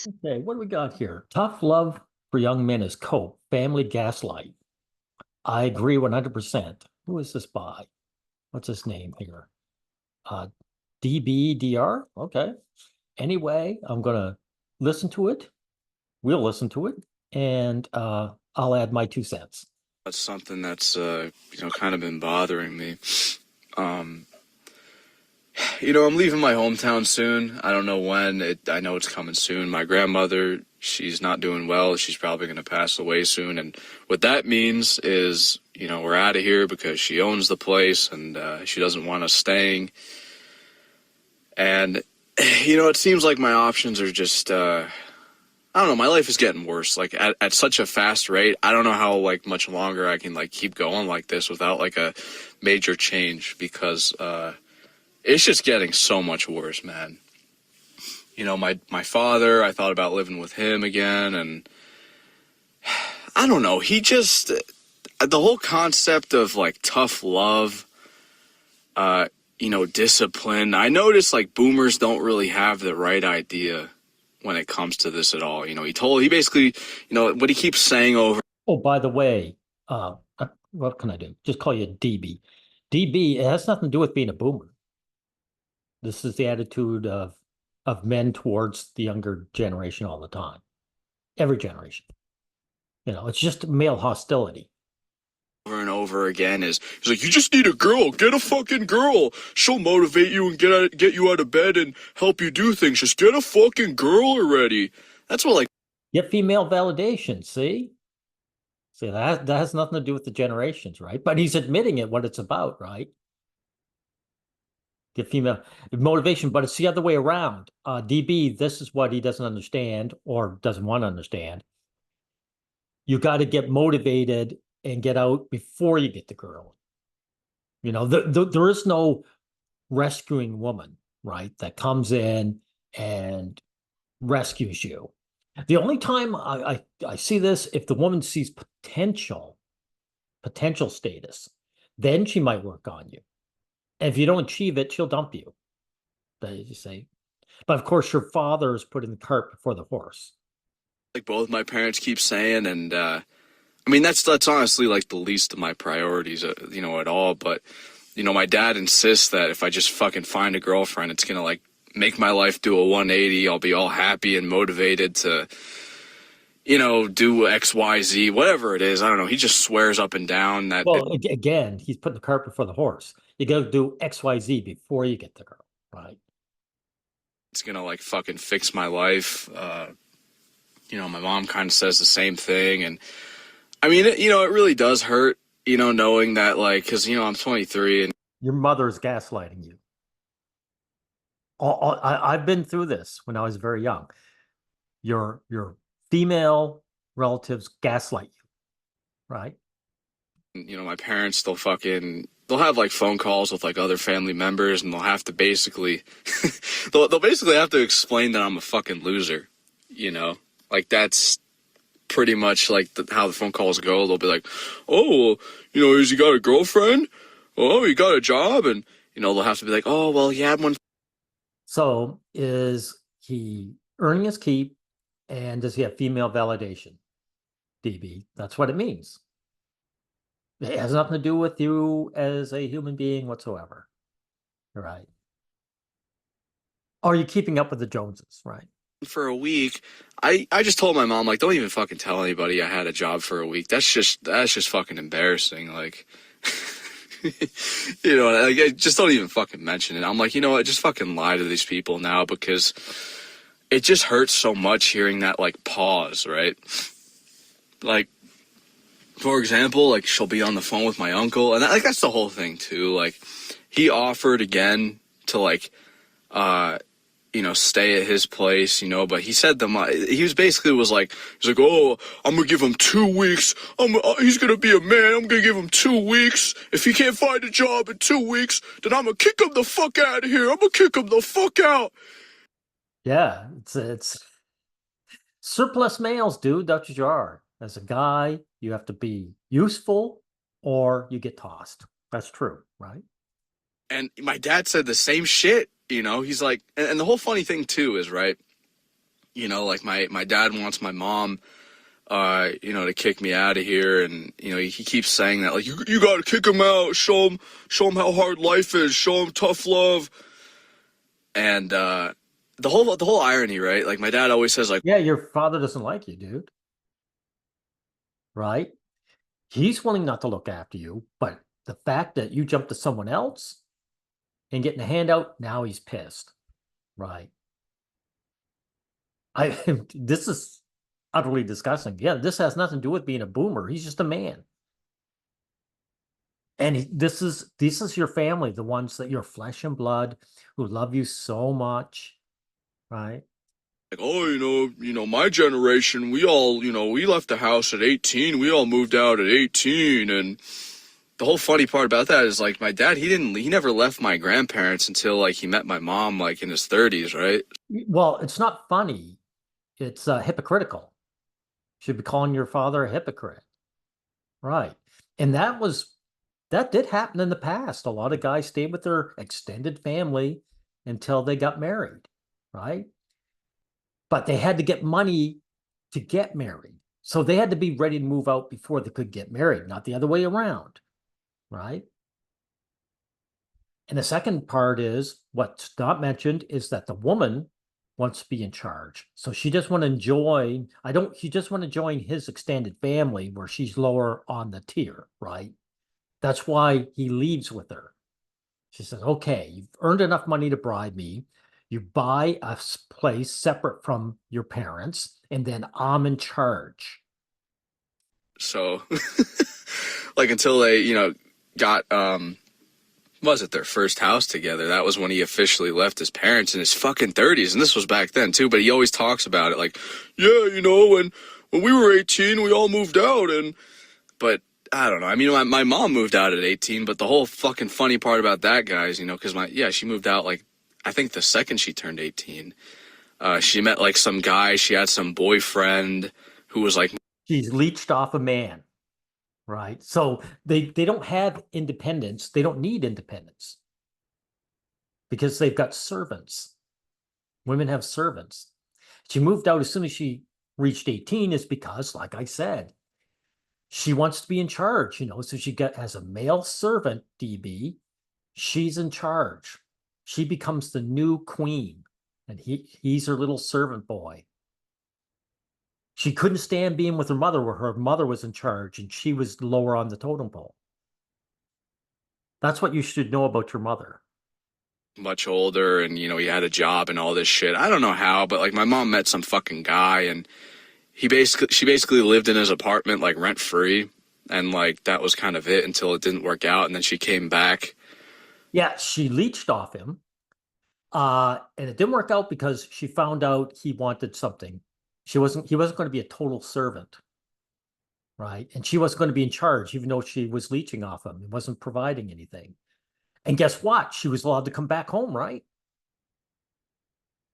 Okay, what do we got here? Tough love for young men is cope, family gaslight. I agree 100%. Who is this by? What's his name here? Uh, Dbdr? Okay. Anyway, I'm gonna listen to it. We'll listen to it, and I'll add my 2 cents. That's something that's kind of been bothering me. Um, I'm leaving my hometown soon. I don't know when. I know it's coming soon. My grandmother, she's not doing well. She's probably going to pass away soon. And what that means is, we're out of here because she owns the place and she doesn't want us staying. And, it seems like my options are just, I don't know, my life is getting worse, like at such a fast rate. I don't know how like much longer I can like keep going like this without like a major change because it's just getting so much worse, man. My father, I thought about living with him again, and I don't know, he just the whole concept of like tough love, discipline. I noticed like boomers don't really have the right idea when it comes to this at all. He basically, what he keeps saying over. Oh, by the way, what can I do? Just call you DB. DB, it has nothing to do with being a boomer. This is the attitude of men towards the younger generation all the time. Every generation. It's just male hostility. Over and over again he's like, you just need a girl. Get a fucking girl. She'll motivate you and get you out of bed and help you do things. Just get a fucking girl already. That's what like. Get female validation, see? See, that has nothing to do with the generations, right? But he's admitting it, what it's about, right? Get female motivation, but it's the other way around. DB, this is what he doesn't understand or doesn't want to understand. You got to get motivated and get out before you get the girl. There is no rescuing woman, right, that comes in and rescues you. The only time I see this, if the woman sees potential status, then she might work on you. And if you don't achieve it, she'll dump you. You say, but of course, your father is putting the cart before the horse. Like both my parents keep saying, and I mean that's honestly like the least of my priorities, at all. But my dad insists that if I just fucking find a girlfriend, it's gonna like make my life do a 180. I'll be all happy and motivated to, do X, Y, Z, whatever it is. I don't know. He just swears up and down that. Well, again, he's putting the cart before the horse. You got to do X, Y, Z before you get the girl, right? It's gonna like fucking fix my life. My mom kind of says the same thing, and I mean, it really does hurt, knowing that like, because I'm 23 and your mother's gaslighting you. I've been through this when I was very young. Your female relatives gaslight you, right? My parents, they'll have like phone calls with like other family members, and they'll have to basically they'll basically have to explain that I'm a fucking loser, like that's pretty much like how the phone calls go. They'll be like, oh, has he got a girlfriend? Oh, he got a job, and they'll have to be like, oh, well, he had one. So is he earning his keep, and does he have female validation? DB, that's what it means. It has nothing to do with you as a human being whatsoever. Right. Are you keeping up with the Joneses, right? For a week. I just told my mom, like, don't even fucking tell anybody I had a job for a week. That's just fucking embarrassing. Like, like, I just don't even fucking mention it. I'm like, what, just fucking lie to these people now, because it just hurts so much hearing that like pause, right? Like, for example, like she'll be on the phone with my uncle, and that's the whole thing too. Like, he offered again to like stay at his place, but he said he was basically was like, he's like, oh, I'm gonna give him 2 weeks. He's gonna be a man. I'm gonna give him 2 weeks. If he can't find a job in 2 weeks, then I'm gonna kick him the fuck out of here. I'm gonna kick him the fuck out. Yeah, it's surplus males, dude. That's what you are. As a guy, you have to be useful or you get tossed. That's true, right? And my dad said the same shit. He's like, and the whole funny thing too is, right, You know, like my dad wants my mom, you know, to kick me out of here, and you know, he keeps saying that, like, you got to kick him out, show him how hard life is, show him tough love, and the whole irony, right? Like my dad always says, like, Yeah, your father doesn't like you, dude. Right? He's willing not to look after you, but the fact that you jumped to someone else and getting a handout, now he's pissed. Right? I this is utterly disgusting. Yeah, this has nothing to do with being a boomer. He's just a man. And this is your family, the ones that you're flesh and blood, who love you so much, right? oh, my generation, we all, we left the house at 18, we all moved out at 18, and the whole funny part about that is, like, my dad, he never left my grandparents until, like, he met my mom, like, in his 30s, right? Well, it's not funny. It's hypocritical. Should be calling your father a hypocrite. Right. And that did happen in the past. A lot of guys stayed with their extended family until they got married, right? But they had to get money to get married. So they had to be ready to move out before they could get married, not the other way around, right? And the second part is what's not mentioned is that the woman wants to be in charge. So she just want to join, she just want to join his extended family where she's lower on the tier, right? That's why he leaves with her. She says, okay, you've earned enough money to bribe me. You buy a place separate from your parents, and then I'm in charge. So, like, until they, got, was it their first house together? That was when he officially left his parents in his fucking 30s, and this was back then too. But he always talks about it, like, yeah, when we were 18, we all moved out, but I don't know. I mean, my mom moved out at 18, but the whole fucking funny part about that, guys, because she moved out, like, I think the second she turned 18. She met, like, some guy. She had some boyfriend who was like, She's leached off a man, right? So they don't have independence. They don't need independence because they've got servants. Women have servants. She moved out as soon as she reached 18 is because, like I said, she wants to be in charge, so she got as a male servant, DB, she's in charge. She becomes the new queen, and he's her little servant boy. She couldn't stand being with her mother where her mother was in charge and she was lower on the totem pole. That's what you should know about your mother. much older, and he had a job and all this shit. I don't know how, but, like, my mom met some fucking guy, and she basically lived in his apartment, like, rent free, and, like, that was kind of it until it didn't work out, and then she came back. Yeah, she leached off him. And it didn't work out because she found out he wanted something. He wasn't going to be a total servant, right? And she wasn't going to be in charge, even though she was leeching off him. He wasn't providing anything. And guess what? She was allowed to come back home, right?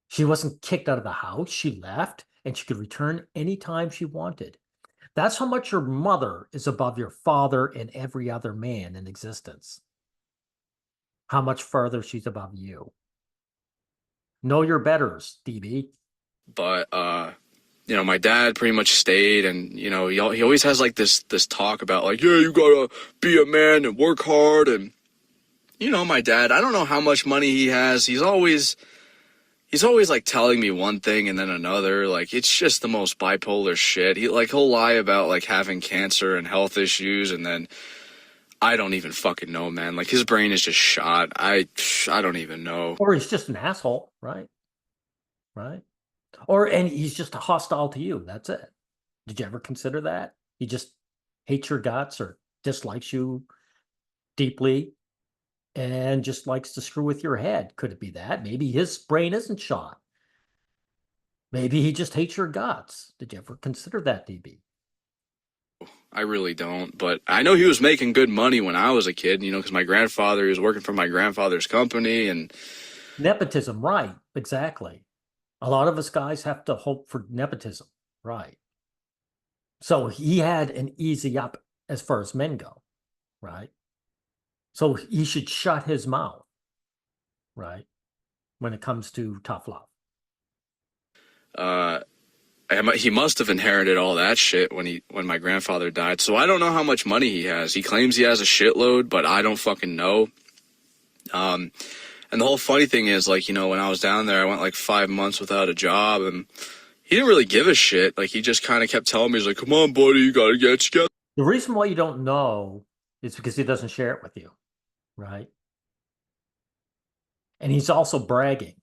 She wasn't kicked out of the house. She left, and she could return anytime she wanted. That's how much your mother is above your father and every other man in existence. How much further she's above you. Know your betters, DB. But my dad pretty much stayed, and he always has, like, this talk about, like, yeah, you gotta be a man and work hard, and my dad, I don't know how much money he has. He's always like telling me one thing and then another. Like, it's just the most bipolar shit. He'll lie about, like, having cancer and health issues, and then I don't even fucking know, man. Like, his brain is just shot. I don't even know. Or he's just an asshole, right? Right? And he's just hostile to you. That's it. Did you ever consider that? He just hates your guts or dislikes you deeply and just likes to screw with your head. Could it be that? Maybe his brain isn't shot. Maybe he just hates your guts. Did you ever consider that, DB? I really don't, but I know he was making good money when I was a kid, because my grandfather, he was working for my grandfather's company, and Nepotism, right? Exactly. A lot of us guys have to hope for nepotism, right? So he had an easy up as far as men go, right? So he should shut his mouth, right? When it comes to tough love. Uh, he must have inherited all that shit when my grandfather died. So I don't know how much money he has. He claims he has a shitload, but I don't fucking know. And the whole funny thing is, like, you know, when I was down there, I went like 5 months without a job, and he didn't really give a shit. Like, he just kind of kept telling me, he's like, "Come on, buddy, you gotta get together." The reason why you don't know is because he doesn't share it with you, right? And he's also bragging.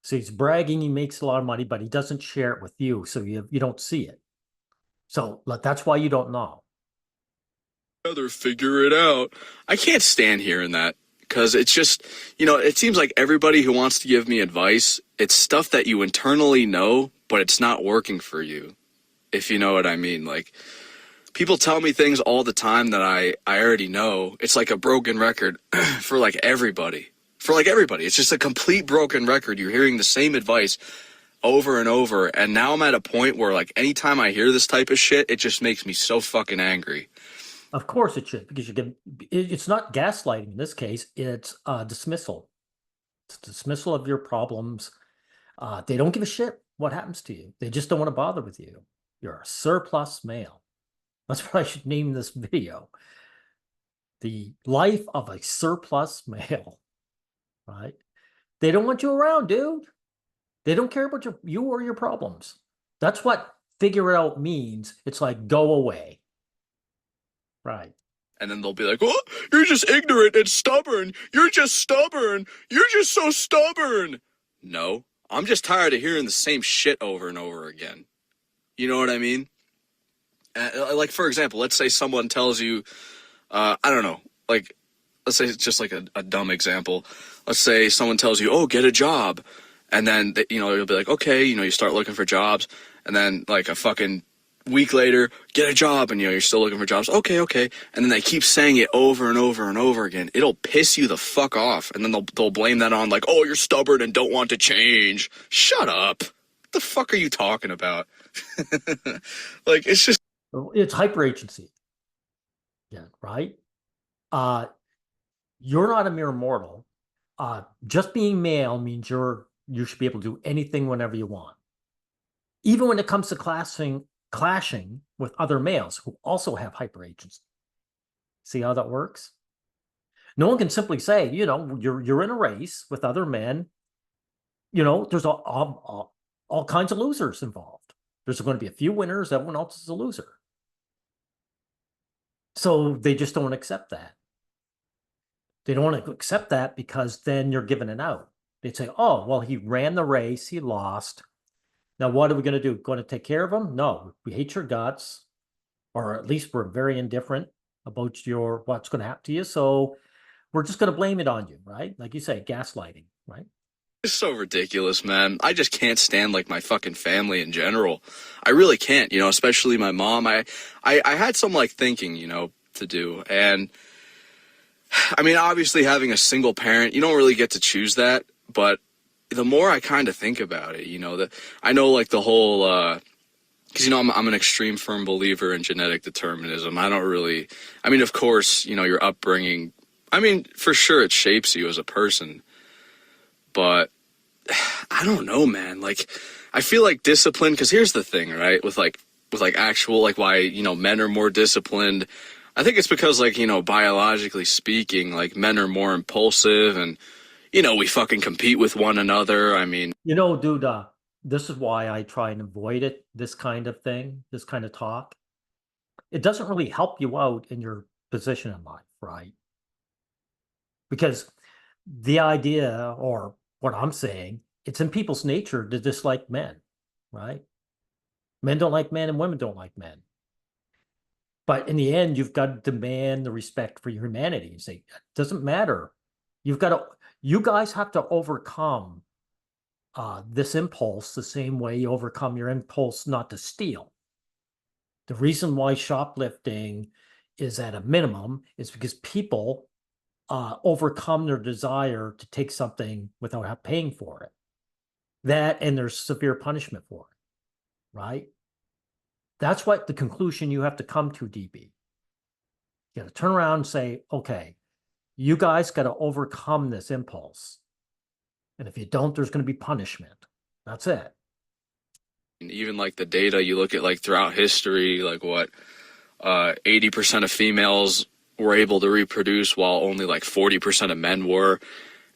So he's bragging he makes a lot of money, but he doesn't share it with you, so you don't see it. So that's why you don't know. Figure it out. I can't stand hearing that, because it's just, you know, it seems like everybody who wants to give me advice, it's stuff that you internally know, but it's not working for you, if you know what I mean. Like, people tell me things all the time that I already know. It's like a broken record for like everybody. For like everybody. It's just a complete broken record. You're hearing the same advice over and over. And now I'm at a point where, like, anytime I hear this type of shit, it just makes me so fucking angry. Of course it should, because it's not gaslighting in this case, it's dismissal. It's dismissal of your problems. They don't give a shit what happens to you. They just don't want to bother with you. You're a surplus male. That's what I should name this video. The life of a surplus male, right? They don't want you around, dude. They don't care about you or your problems. That's what figure it out means. It's like, go away. Right. And then they'll be like, "Oh, you're just ignorant and stubborn. You're just stubborn. You're just so stubborn." No, I'm just tired of hearing the same shit over and over again. You know what I mean? Like, for example, let's say someone tells you, I don't know, like, let's say it's just like a dumb example. Let's say someone tells you, "Oh, get a job." And then, you know, you'll be like, okay, you know, you start looking for jobs. And then, like, a fucking week later, get a job. And, you know, you're still looking for jobs. Okay. And then they keep saying it over and over and over again. It'll piss you the fuck off. And then they'll blame that on, like, "Oh, you're stubborn and don't want to change." Shut up. What the fuck are you talking about? Like, it's just. It's hyper agency. Yeah, right? You're not a mere mortal. Just being male means you should be able to do anything whenever you want. Even when it comes to clashing with other males who also have hyper agency. See how that works? No one can simply say, you know, you're in a race with other men. You know, there's all kinds of losers involved. There's going to be a few winners. Everyone else is a loser. So they just don't accept that. They don't want to accept that because then you're giving it out. They'd say, "Oh, well, he ran the race. He lost. Now, what are we going to do? Going to take care of him? No, we hate your guts, or at least we're very indifferent about what's going to happen to you. So we're just going to blame it on you," right? Like you say, gaslighting, right? It's so ridiculous, man. I just can't stand, like, my fucking family in general. I really can't, you know, especially my mom. I had some, like, thinking, you know, to do. And I mean, obviously having a single parent, you don't really get to choose that. But the more I kind of think about it, you know, I know, like, the whole, because, you know, I'm an extreme firm believer in genetic determinism. I don't really, I mean, of course, you know, your upbringing, I mean, for sure it shapes you as a person. But I don't know, man. Like, I feel like discipline, because here's the thing, right? With actual, like, why, you know, men are more disciplined. I think it's because, like, you know, biologically speaking, like, men are more impulsive, and, you know, we fucking compete with one another. I mean, You know, dude, this is why I try and avoid it, this kind of thing, this kind of talk. It doesn't really help you out in your position in life, right? Because the idea, or what I'm saying, it's in people's nature to dislike men, right? Men don't like men and women don't like men. But in the end, you've got to demand the respect for your humanity and say, it doesn't matter. You guys have to overcome this impulse the same way you overcome your impulse not to steal. The reason why shoplifting is at a minimum is because people overcome their desire to take something without paying for it. That, and there's severe punishment for it, right? That's what the conclusion you have to come to, DB. You got to turn around and say, okay, you guys got to overcome this impulse. And if you don't, there's going to be punishment. That's it. Even like the data you look at, like throughout history, like what 80% of females were able to reproduce while only like 40% of men were.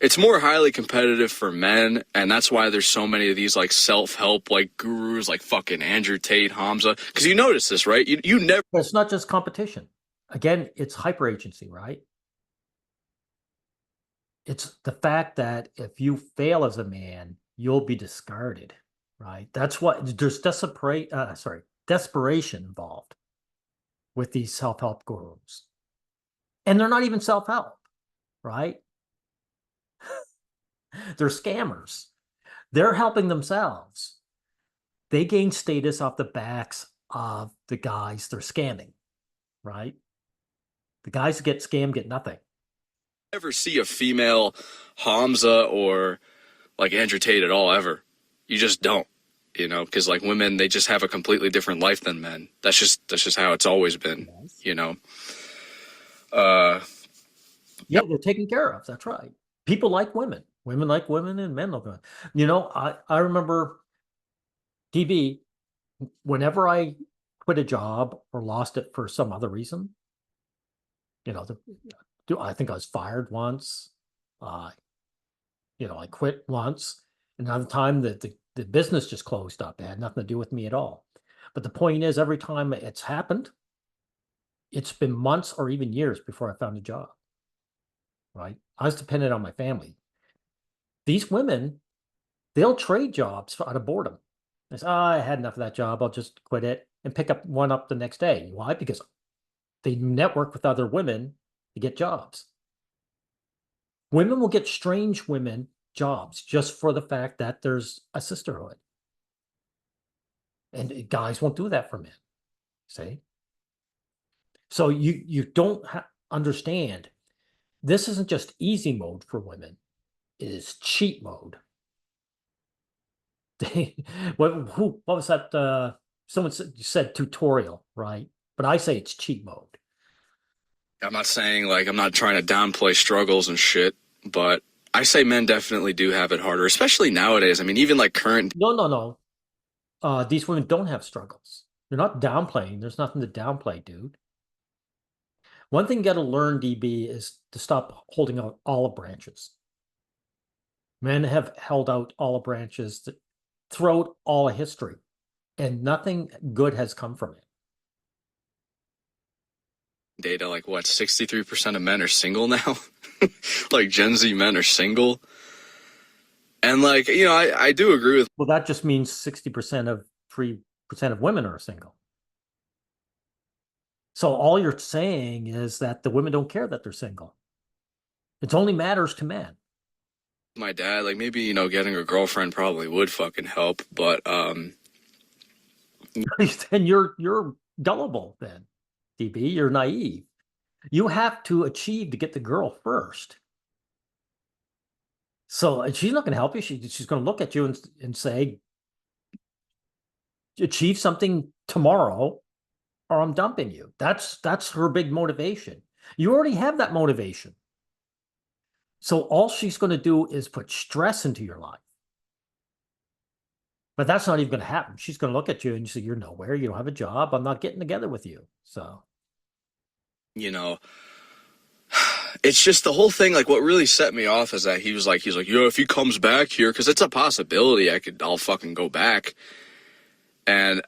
It's more highly competitive for men, and that's why there's so many of these like self-help like gurus like fucking Andrew Tate, Hamza. Because you notice this, right? You never. But it's not just competition. Again, it's hyper agency, right? It's the fact that if you fail as a man, you'll be discarded, right? That's what there's desperation involved with these self-help gurus. And they're not even self-help, right? They're scammers. They're helping themselves. They gain status off the backs of the guys they're scamming, right? The guys that get scammed get nothing. Ever see a female Hamza or like Andrew Tate at all ever. You just don't, because like women, they just have a completely different life than men. That's just how it's always been, Yes. you know. Uh, Yeah, they're taken care of. That's right. People like women. Women like women and men like women. I remember DB, whenever I quit a job or lost it for some other reason, I think I was fired once. Uh, I quit once. Another time that the business just closed up. It had nothing to do with me at all. But the point is, every time it's happened, it's been months or even years before I found a job. Right? I was dependent on my family. These women, they'll trade jobs out of boredom. They say, I had enough of that job. I'll just quit it and pick up one up the next day. Why? Because they network with other women to get jobs. Women will get strange women jobs just for the fact that there's a sisterhood. And guys won't do that for men. See? So you don't understand. This isn't just easy mode for women. It is cheat mode. What was that? Someone said tutorial, right? But I say it's cheat mode. I'm not saying like I'm not trying to downplay struggles and shit, but I say men definitely do have it harder, especially nowadays. I mean, even like current. No. These women don't have struggles. They're not downplaying. There's nothing to downplay, dude. One thing you got to learn, DB, is to stop holding out olive branches. Men have held out olive branches throughout all of history, and nothing good has come from it. Data, like what, 63% of men are single now? Like Gen Z men are single. And like, I do agree with. Well, that just means 60% of 3% of women are single. So all you're saying is that the women don't care that they're single. It only matters to men. My dad, like maybe, getting a girlfriend probably would fucking help, but Then you're gullible then, DB. You're naive. You have to achieve to get the girl first. So and she's not going to help you. She's going to look at you and say, achieve something tomorrow or I'm dumping you. That's her big motivation. You already have that motivation. So all she's going to do is put stress into your life. But that's not even going to happen. She's going to look at you and say, you're nowhere. You don't have a job. I'm not getting together with you. So, you know, it's just the whole thing. Like, what really set me off is that he's like, if he comes back here, because it's a possibility I'll fucking go back. And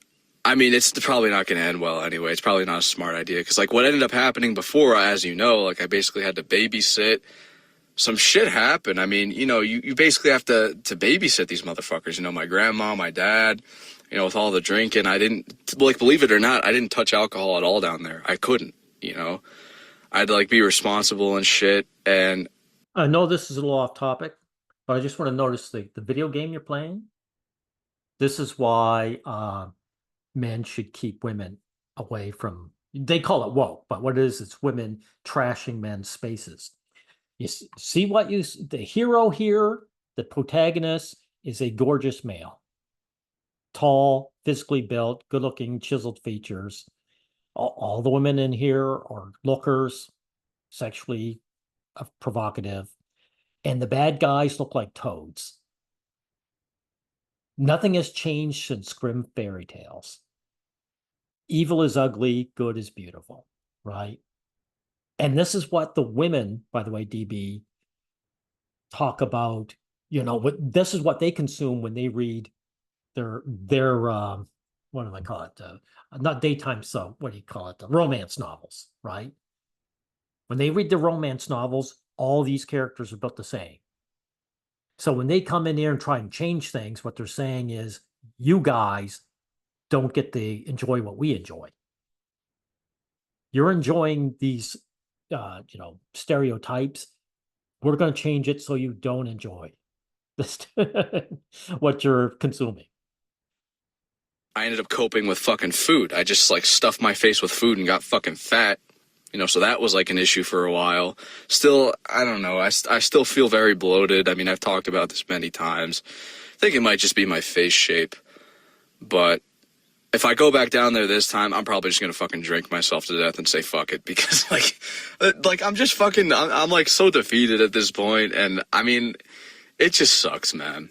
I mean, it's probably not going to end well anyway. It's probably not a smart idea. Because like what ended up happening before, as you know, like I basically had to babysit. Some shit happened. I mean, you basically have to babysit these motherfuckers. My grandma, my dad, with all the drinking. I didn't, like, believe it or not, I didn't touch alcohol at all down there. I couldn't, I'd like be responsible and shit. And I know this is a little off topic, but I just want to notice the video game you're playing. This is why men should keep women away from, they call it woke, but what it is, it's women trashing men's spaces. You see the hero here, the protagonist is a gorgeous male. Tall, physically built, good looking, chiseled features. All the women in here are lookers, sexually provocative, and the bad guys look like toads. Nothing has changed since Grimm fairy tales. Evil is ugly, good is beautiful, right? And this is what the women, by the way, DB, talk about, this is what they consume when they read their what do I call it? Not daytime soap, what do you call it? The romance novels, right? When they read the romance novels, all these characters are about the same. So when they come in here and try and change things, what they're saying is, you guys don't get to enjoy what we enjoy. You're enjoying these, stereotypes. We're going to change it so you don't enjoy this, what you're consuming. I ended up coping with fucking food. I just like stuffed my face with food and got fucking fat. So that was like an issue for a while. Still, I don't know. I still feel very bloated. I mean, I've talked about this many times. I think it might just be my face shape. But if I go back down there this time, I'm probably just going to fucking drink myself to death and say fuck it. Because like I'm just fucking, I'm like so defeated at this point. And I mean, it just sucks, man.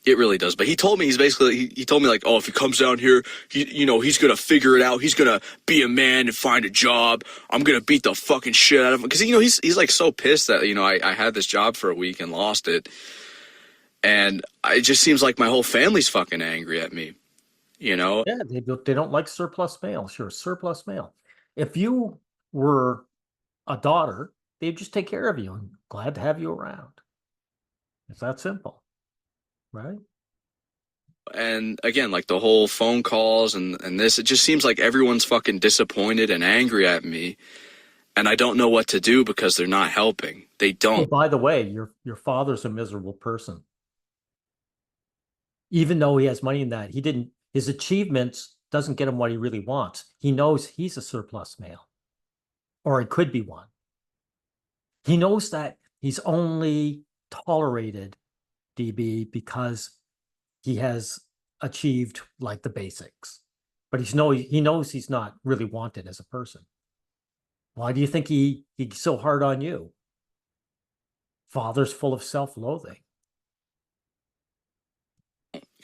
It really does. But he told me, he told me like, oh, if he comes down here, he's going to figure it out. He's going to be a man and find a job. I'm going to beat the fucking shit out of him. Because, he's like so pissed that, I had this job for a week and lost it. And it just seems like my whole family's fucking angry at me, Yeah, they don't like surplus males. You're a surplus male. If you were a daughter, they'd just take care of you and glad to have you around. It's that simple. Right. And again, like the whole phone calls and this, it just seems like everyone's fucking disappointed and angry at me. And I don't know what to do because they're not helping. They don't. Oh, by the way, your father's a miserable person. Even though he has money in that, his achievements doesn't get him what he really wants. He knows he's a surplus male, or he could be one. He knows that he's only tolerated, DB, because he has achieved like the basics, but he knows he's not really wanted as a person. Why do you think he's so hard on you? Father's full of self-loathing.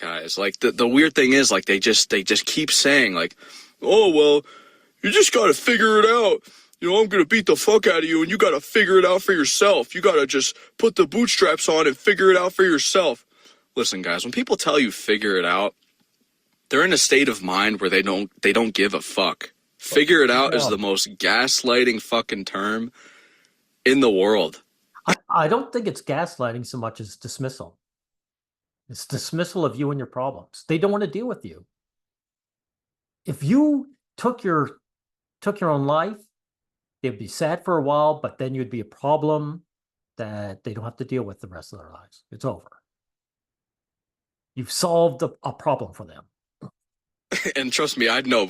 Guys, like the weird thing is like they just keep saying like, oh well, you just gotta figure it out. I'm gonna beat the fuck out of you and you gotta figure it out for yourself. You gotta just put the bootstraps on and figure it out for yourself. Listen, guys, when people tell you figure it out, they're in a state of mind where they don't give a fuck. Figure it out is the most gaslighting fucking term in the world. I don't think it's gaslighting so much as dismissal. It's dismissal of you and your problems. They don't want to deal with you. If you took your own life, they'd be sad for a while, but then you'd be a problem that they don't have to deal with the rest of their lives. It's over. You've solved a problem for them. And trust me, I'd know.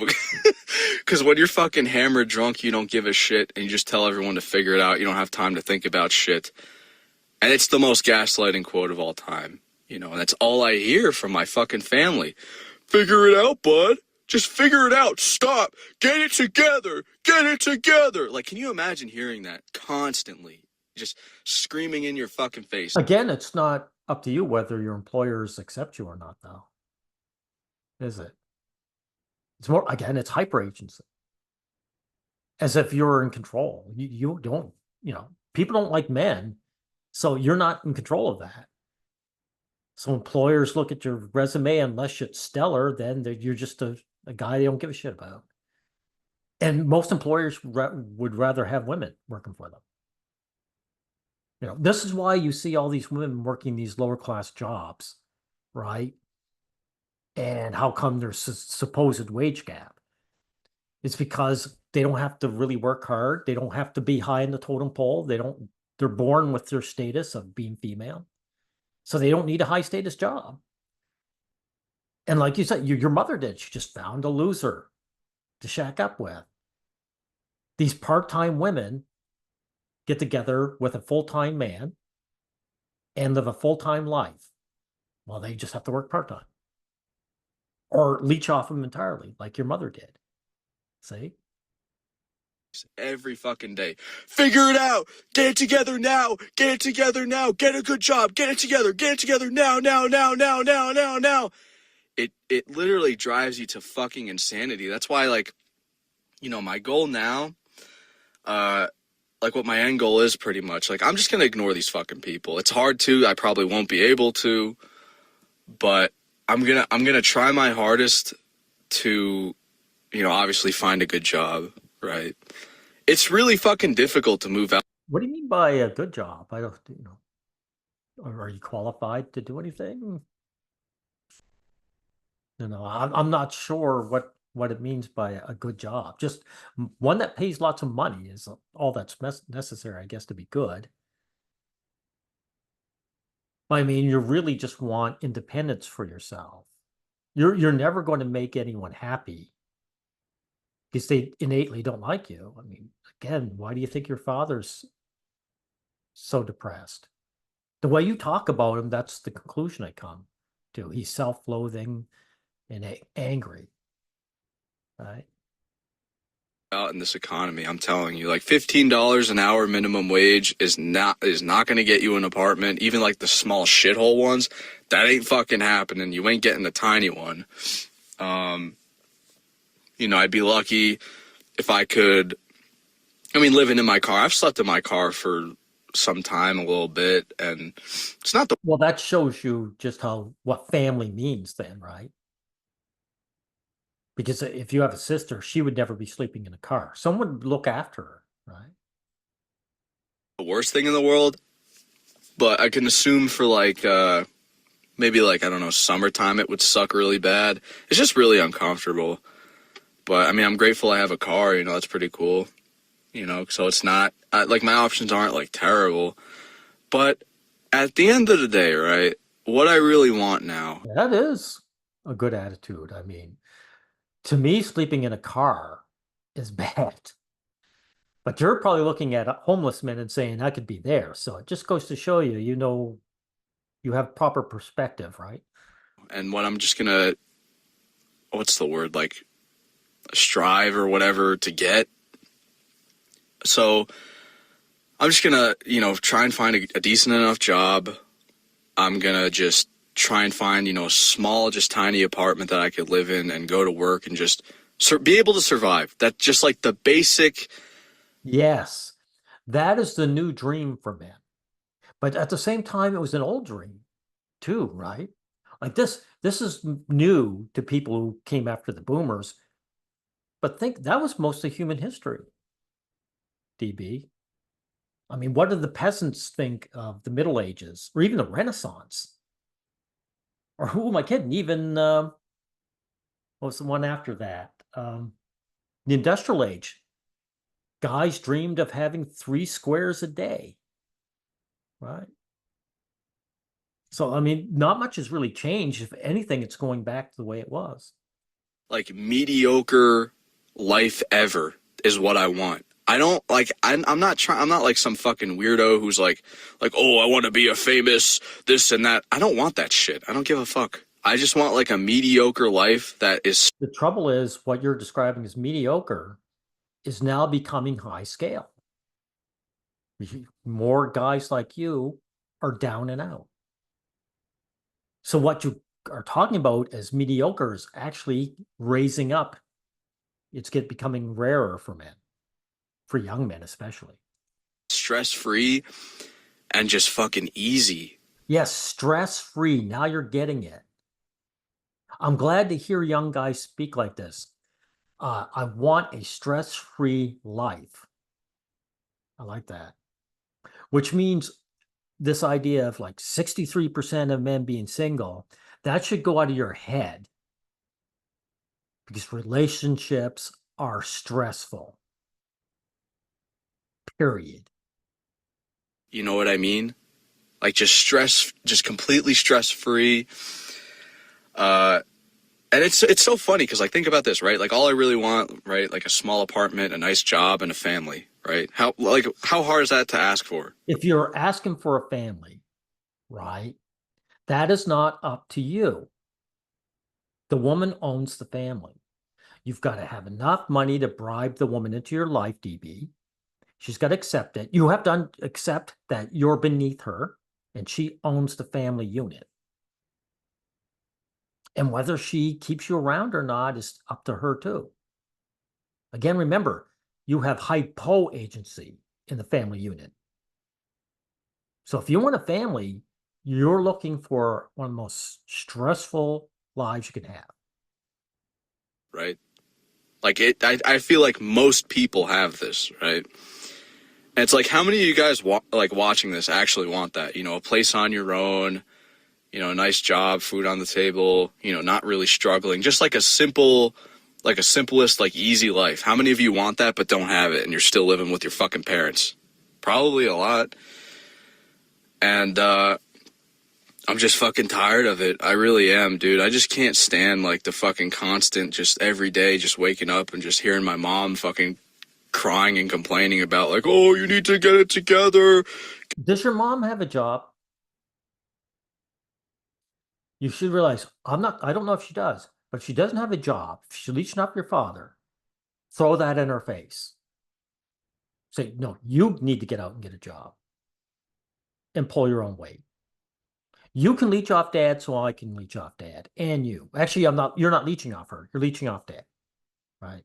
Because when you're fucking hammered drunk, you don't give a shit and you just tell everyone to figure it out. You don't have time to think about shit. And it's the most gaslighting quote of all time. And that's all I hear from my fucking family. Figure it out, bud. Just figure it out. Stop. Get it together. Get it together. Like, can you imagine hearing that constantly? Just screaming in your fucking face. Again, it's not up to you whether your employers accept you or not, though. Is it? It's more, again, it's hyper agency. As if you're in control. You don't, people don't like men, so you're not in control of that. So employers look at your resume, unless it's stellar, then you're just a guy they don't give a shit about. And most employers would rather have women working for them. This is why you see all these women working these lower class jobs, right? And how come there's supposed wage gap? It's because they don't have to really work hard. They don't have to be high in the totem pole. They're born with their status of being female. So they don't need a high status job. And like you said, your mother did. She just found a loser to shack up with. These part-time women get together with a full-time man and live a full-time life. Well, they just have to work part-time. Or leech off them entirely, like your mother did. See? every fucking day. Figure it out. Get it together now. Get it together now. Get a good job. Get it together. Get it together now, now, now, now, now, now, now. It literally drives you to fucking insanity. That's why, like, you know, my goal now, like what my end goal is pretty much, like, I'm just gonna ignore these fucking people. It's hard to, I probably won't be able to, but I'm gonna try my hardest to, you know, obviously find a good job, right? It's really fucking difficult to move out. What do you mean by a good job? I don't, are you qualified to do anything? I'm not sure what it means by a good job. Just one that pays lots of money is all that's necessary, I guess, to be good. I mean, you really just want independence for yourself. You're never going to make anyone happy because they innately don't like you. I mean, again, why do you think your father's so depressed? The way you talk about him, that's the conclusion I come to. He's self-loathing and angry, right? Out in this economy, I'm telling you, like $15 an hour minimum wage is not going to get you an apartment. Even like the small shithole ones, that ain't fucking happening. You ain't getting the tiny one. You know, I'd be lucky if I could. I mean, living in my car, I've slept in my car for some time, a little bit, and it's not the. Well, that shows you just what family means then, right? Because if you have a sister, she would never be sleeping in a car. Someone would look after her, right? The worst thing in the world, but I can assume for like maybe like, I don't know, summertime it would suck really bad. It's just really uncomfortable. But I mean, I'm grateful I have a car, you know, that's pretty cool. You know, so it's not like my options aren't like terrible. But at the end of the day, right, what I really want now. That is a good attitude. I mean, to me, sleeping in a car is bad. But you're probably looking at homeless men and saying, I could be there. So it just goes to show you, you have proper perspective, right? And what I'm just gonna, what's the word, like strive or whatever to get. So I'm just gonna, you know, try and find a decent enough job. I'm gonna just try and find, you know, a small, just tiny apartment that I could live in and go to work and just be able to survive. That's just like the basic. Yes, that is the new dream for men. But at the same time, it was an old dream too, right? Like this is new to people who came after the boomers. But think that was most of human history, DB. I mean, what did the peasants think of the Middle Ages or even the Renaissance? Or who am I kidding? Even what was the one after that? The Industrial Age. Guys dreamed of having 3 squares a day, right? So, I mean, not much has really changed. If anything, it's going back to the way it was. Like mediocre life ever is what I want. I don't like, I'm not trying, I'm not like some fucking weirdo who's like, oh, I want to be a famous this and that. I don't want that shit. I don't give a fuck. I just want like a mediocre life that is. The trouble is what you're describing as mediocre is now becoming high scale. More guys like you are down and out. So what you are talking about as mediocre is actually raising up. It's becoming rarer for men, for young men especially. Stress-free and just fucking easy. Yes, stress-free. Now you're getting it. I'm glad to hear young guys speak like this. I want a stress-free life. I like that. Which means this idea of like 63% of men being single, that should go out of your head. Because relationships are stressful. Period. You know what I mean? Like just completely stress-free. And it's so funny because like think about this, right? Like all I really want, right? Like a small apartment, a nice job, and a family, right? How hard is that to ask for? If you're asking for a family, right, that is not up to you. The woman owns the family. You've got to have enough money to bribe the woman into your life, DB. She's got to accept it. You have to accept that you're beneath her and she owns the family unit. And whether she keeps you around or not is up to her too. Again, remember, you have hypo agency in the family unit. So if you want a family, you're looking for one of the most stressful lives you can have. Right? Like I feel like most people have this, right? And it's like, how many of you guys watching this actually want that? A place on your own, a nice job, food on the table, not really struggling, just like a simplest, like easy life. How many of you want that but don't have it and you're still living with your fucking parents? Probably a lot. And I'm just fucking tired of it. I really am, dude. I just can't stand like the fucking constant, just every day, just waking up and just hearing my mom fucking crying and complaining about like, oh, you need to get it together. Does your mom have a job? You should realize I don't know if she does, but if she doesn't have a job, if she's leeching off your father, throw that in her face. Say, no, you need to get out and get a job and pull your own weight. You can leech off dad, so I can leech off dad and you. Actually, you're not leeching off her. You're leeching off dad. Right.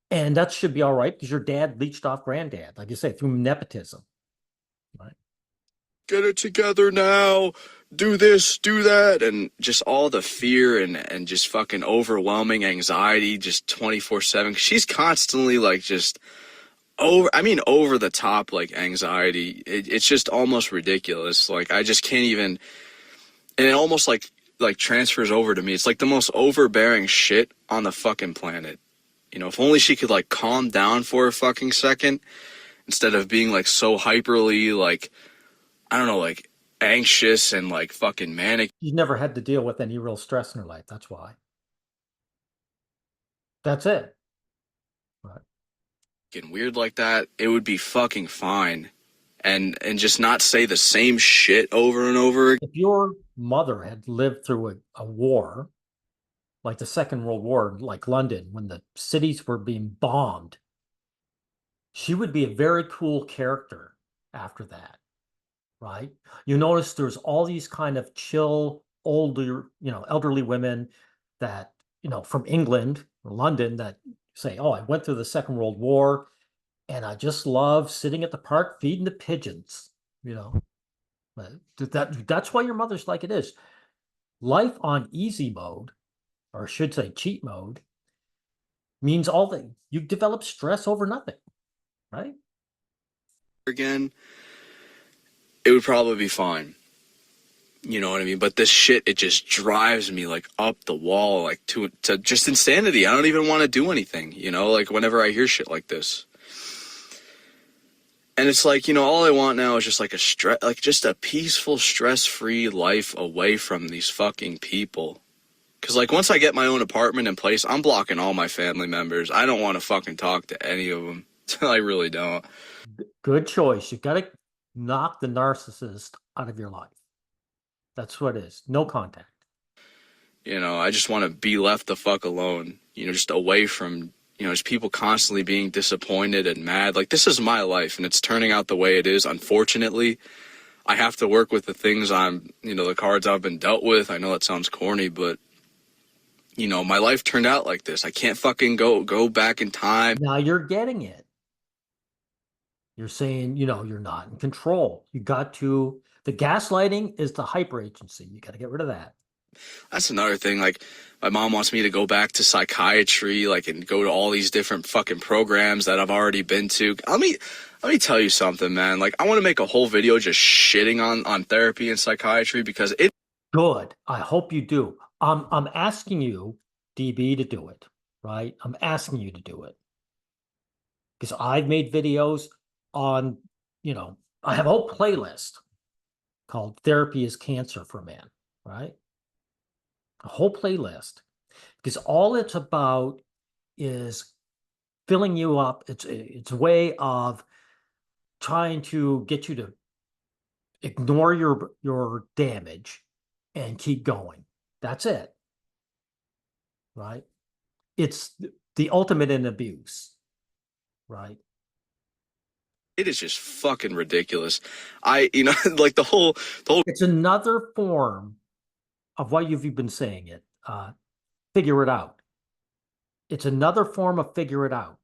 And that should be all right because your dad leeched off granddad, like you say, through nepotism. Right. Get it together now. Do this, do that. And just all the fear and just fucking overwhelming anxiety, just 24/7. She's constantly like just over the top, like anxiety. It's just almost ridiculous. Like I just can't even, and it almost like transfers over to me. It's like the most overbearing shit on the fucking planet. If only she could like calm down for a fucking second instead of being like so hyperly like, I don't know, like anxious and like fucking manic. You never had to deal with any real stress in her life. That's why. That's it. Right. And weird like that, it would be fucking fine. And just not say the same shit over and over. If your mother had lived through a war, like the Second World War, like London, when the cities were being bombed, she would be a very cool character after that, right? You notice there's all these kind of chill, older, elderly women that, from England or London that say, oh, I went through the Second World War and I just love sitting at the park feeding the pigeons, That's why your mother's like it is. Life on easy mode, or I should say cheat mode, means all that you develop stress over nothing, right? Again, it would probably be fine. You know what I mean? But this shit, it just drives me like up the wall, like to just insanity. I don't even want to do anything, like whenever I hear shit like this. And it's like, all I want now is just like just a peaceful, stress-free life away from these fucking people. Because like once I get my own apartment in place, I'm blocking all my family members. I don't want to fucking talk to any of them. I really don't. Good choice. You got to knock the narcissist out of your life. That's what it is. No contact. I just want to be left the fuck alone, just away from, just people constantly being disappointed and mad. Like, this is my life, and it's turning out the way it is. Unfortunately, I have to work with the things the cards I've been dealt with. I know that sounds corny, but, my life turned out like this. I can't fucking go back in time. Now you're getting it. You're saying, you're not in control. The gaslighting is the hyper agency. You got to get rid of that. That's another thing. Like, my mom wants me to go back to psychiatry, like, and go to all these different fucking programs that I've already been to. Let me tell you something, man. Like, I want to make a whole video just shitting on therapy and psychiatry because it. Good. I hope you do. I'm asking you, DB, to do it, right? I'm asking you to do it because I've made videos on, I have a whole playlist called "Therapy is Cancer for Men," right? A whole playlist, because all it's about is filling you up. It's a way of trying to get you to ignore your damage and keep going. That's it, right? it's the ultimate in abuse, right? It is just fucking ridiculous. Like the whole It's another form of what you've been saying it. Figure it out. It's another form of figure it out.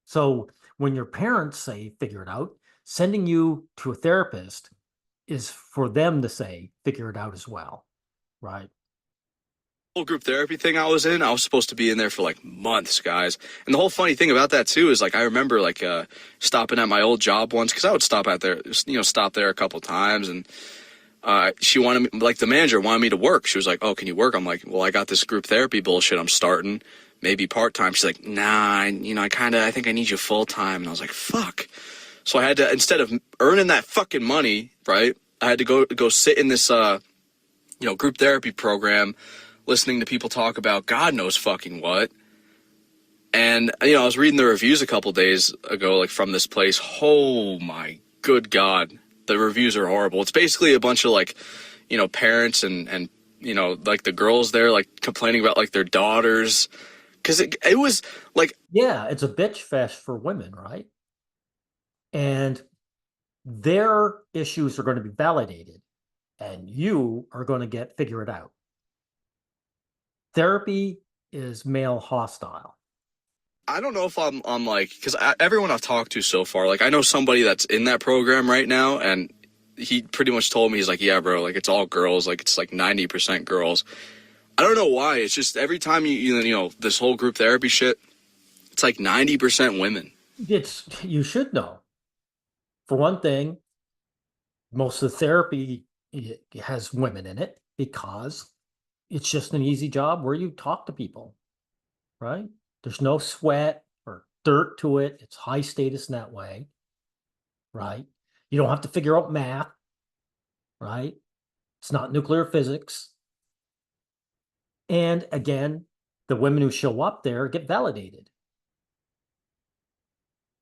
So when your parents say figure it out, sending you to a therapist is for them to say figure it out as well, right? whole group therapy thing I was in, I was supposed to be in there for like months, guys. And the whole funny thing about that too is like I remember like stopping at my old job once because I would stop there a couple times, and she wanted me, like the manager wanted me to work. She was like, "Oh, can you work?" I'm like, "Well, I got this group therapy bullshit I'm starting, maybe part time." She's like, "Nah, I think I need you full time." And I was like, "Fuck." So I had to, instead of earning that fucking money, right? I had to go sit in this group therapy program, listening to people talk about God knows fucking what. And, I was reading the reviews a couple days ago, like from this place. Oh my good God. The reviews are horrible. It's basically a bunch of like, parents and like the girls there, like complaining about like their daughters. Cause it was like, Yeah, it's a bitch fest for women, right? And their issues are going to be validated and you are going to figure it out. Therapy is male hostile. I don't know if I'm like, because everyone I've talked to so far, like I know somebody that's in that program right now, and he pretty much told me, he's like, yeah, bro, like it's all girls, like it's like 90% girls. I don't know why. It's just every time this whole group therapy shit, it's like 90% women. You should know. For one thing, most of the therapy has women in it because it's just an easy job where you talk to people, right? There's no sweat or dirt to it. It's high status in that way, right? You don't have to figure out math, right? It's not nuclear physics. And again, the women who show up there get validated.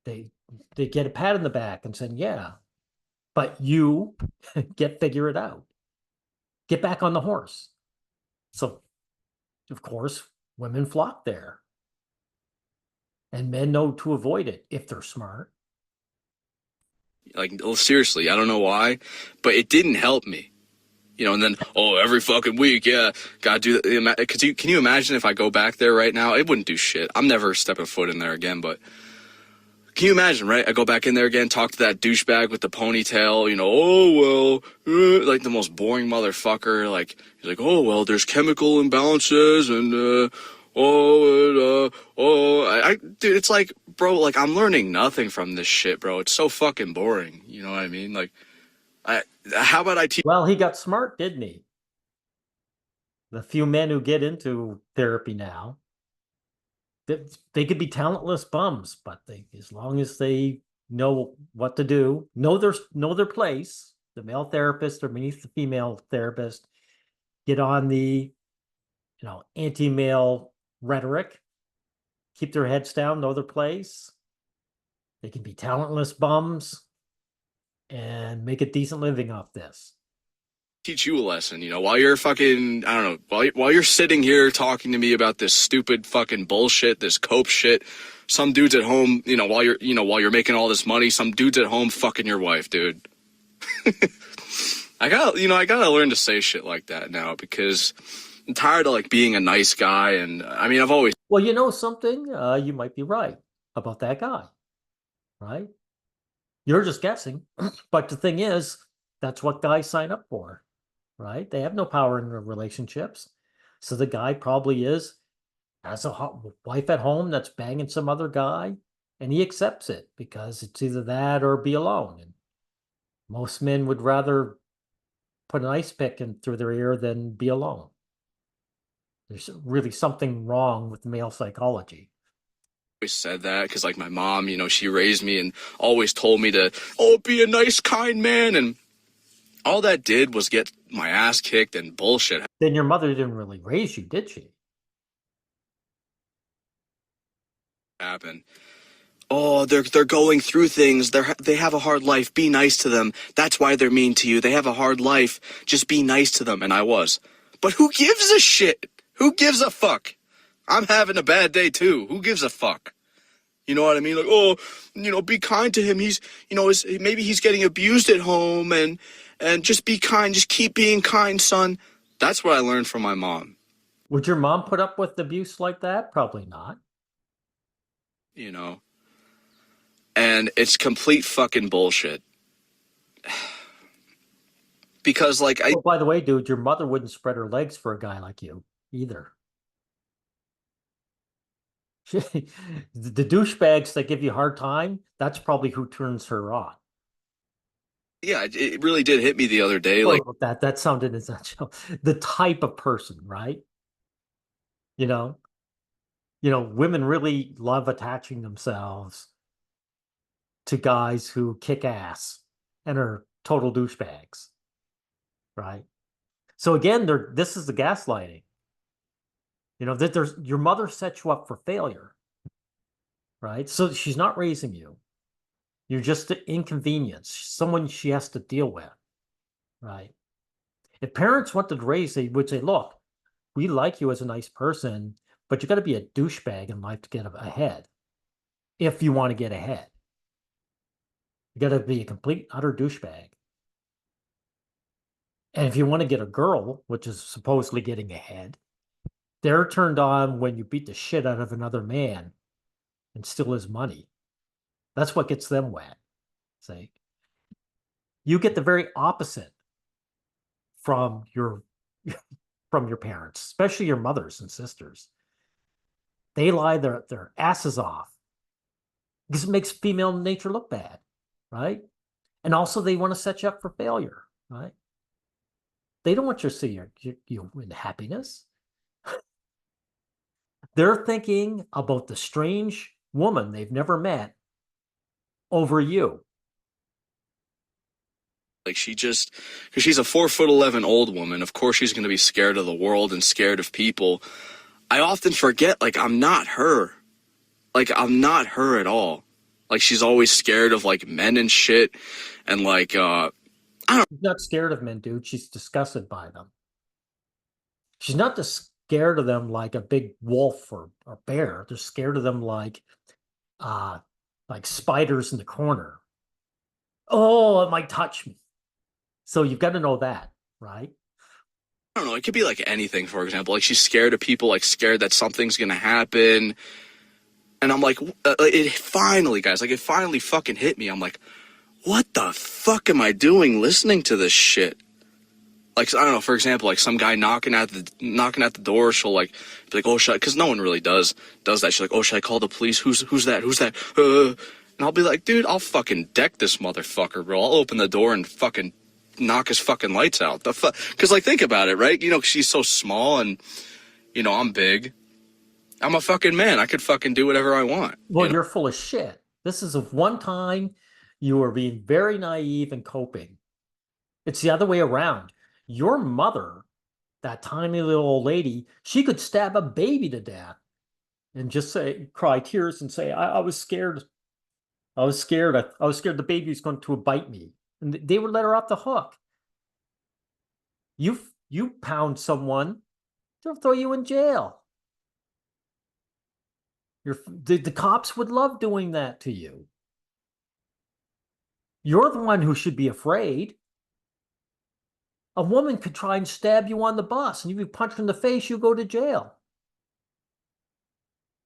They get a pat on the back and saying, yeah, but you figure it out. Get back on the horse. So, of course, women flock there. And men know to avoid it if they're smart. Like, seriously, I don't know why, but it didn't help me. And then, every fucking week, yeah, gotta do that. Can you imagine if I go back there right now? It wouldn't do shit. I'm never stepping foot in there again, but can you imagine, right? I go back in there again, talk to that douchebag with the ponytail, like the most boring motherfucker. Like, he's like, oh, well, there's chemical imbalances and, dude, it's like, bro, like I'm learning nothing from this shit, bro. It's so fucking boring. You know what I mean? Like, how about I teach? Well, he got smart, didn't he? The few men who get into therapy now, they could be talentless bums, but as long as they know what to do, know their place, the male therapist or beneath the female therapist, get on the anti-male rhetoric, keep their heads down, know their place. They can be talentless bums and make a decent living off this. Teach you a lesson, while you're fucking, I don't know, while you're sitting here talking to me about this stupid fucking bullshit, this cope shit, some dudes at home, while you're making all this money, some dudes at home fucking your wife, dude. I gotta learn to say shit like that now because I'm tired of like being a nice guy. And I mean, I've always, well, something, you might be right about that guy, right? You're just guessing, but the thing is, that's what guys sign up for. Right? They have no power in their relationships. So the guy probably has a wife at home that's banging some other guy, and he accepts it because it's either that or be alone. And most men would rather put an ice pick in through their ear than be alone. There's really something wrong with male psychology. always said that because like my mom, she raised me and always told me to, be a nice, kind man. And all that did was get my ass kicked and bullshit. Then your mother didn't really raise you, did she? Happen. Oh, they're going through things. They have a hard life. Be nice to them. That's why they're mean to you. They have a hard life. Just be nice to them. And I was. But who gives a shit? Who gives a fuck? I'm having a bad day too. Who gives a fuck? You know what I mean? Like, oh, be kind to him. He's, maybe he's getting abused at home, and just be kind. Just keep being kind, son. That's what I learned from my mom. Would your mom put up with abuse like that? Probably not. You know, and it's complete fucking bullshit. Because like Oh, by the way, dude, your mother wouldn't spread her legs for a guy like you either. The douchebags that give you a hard time, that's probably who turns her on. yeah, it really did hit me the other day. Like, Well, that sounded essential. The type of person, right? You know, women really love attaching themselves to guys who kick ass and are total douchebags, right? So again, this is the gaslighting. That there's your mother set you up for failure, right? So she's not raising you. You're just an inconvenience, someone she has to deal with, right? If parents wanted to raise, they would say, look, we like you as a nice person, but you got to be a douchebag in life to get ahead. If you want to get ahead, you got to be a complete, utter douchebag. And if you want to get a girl, which is supposedly getting ahead, they're turned on when you beat the shit out of another man and steal his money. That's what gets them wet. See, you get the very opposite from your parents, especially your mothers and sisters. They lie their asses off because it makes female nature look bad, right? And also they want to set you up for failure, right? They don't want you to see you in happiness. They're thinking about the strange woman they've never met over you. Like because she's a 4'11" old woman. Of course, she's going to be scared of the world and scared of people. I often forget, like, I'm not her. Like, I'm not her at all. Like, she's always scared of, like, men and shit. And, like, She's not scared of men, dude. She's disgusted by them. She's not just scared of them like a big wolf or bear. They're scared of them like spiders in the corner. Oh, it might touch me. So you've got to know that, right? I don't know. It could be, like, anything, for example. Like, she's scared of people, like, scared that something's going to happen. And I'm like, it finally, guys, like, it finally fucking hit me. I'm like, what the fuck am I doing listening to this shit? Like, I don't know, for example, like some guy knocking at the door, she'll like be like, oh, because no one really does that. She's like, oh, should I call the police? Who's that? And I'll be like, dude, I'll fucking deck this motherfucker, bro. I'll open the door and fucking knock his fucking lights out. The fuck? Because, like, think about it, right? She's so small and, I'm big. I'm a fucking man. I could fucking do whatever I want. Well, you're full of shit. This is of one time you were being very naive and coping. It's the other way around. Your mother, that tiny little old lady, she could stab a baby to death and just cry tears and say, I was scared. I was scared. I was scared the baby was going to bite me. And they would let her off the hook. You pound someone, they'll throw you in jail. The cops would love doing that to you. You're the one who should be afraid. A woman could try and stab you on the bus, and you be punched in the face, you go to jail.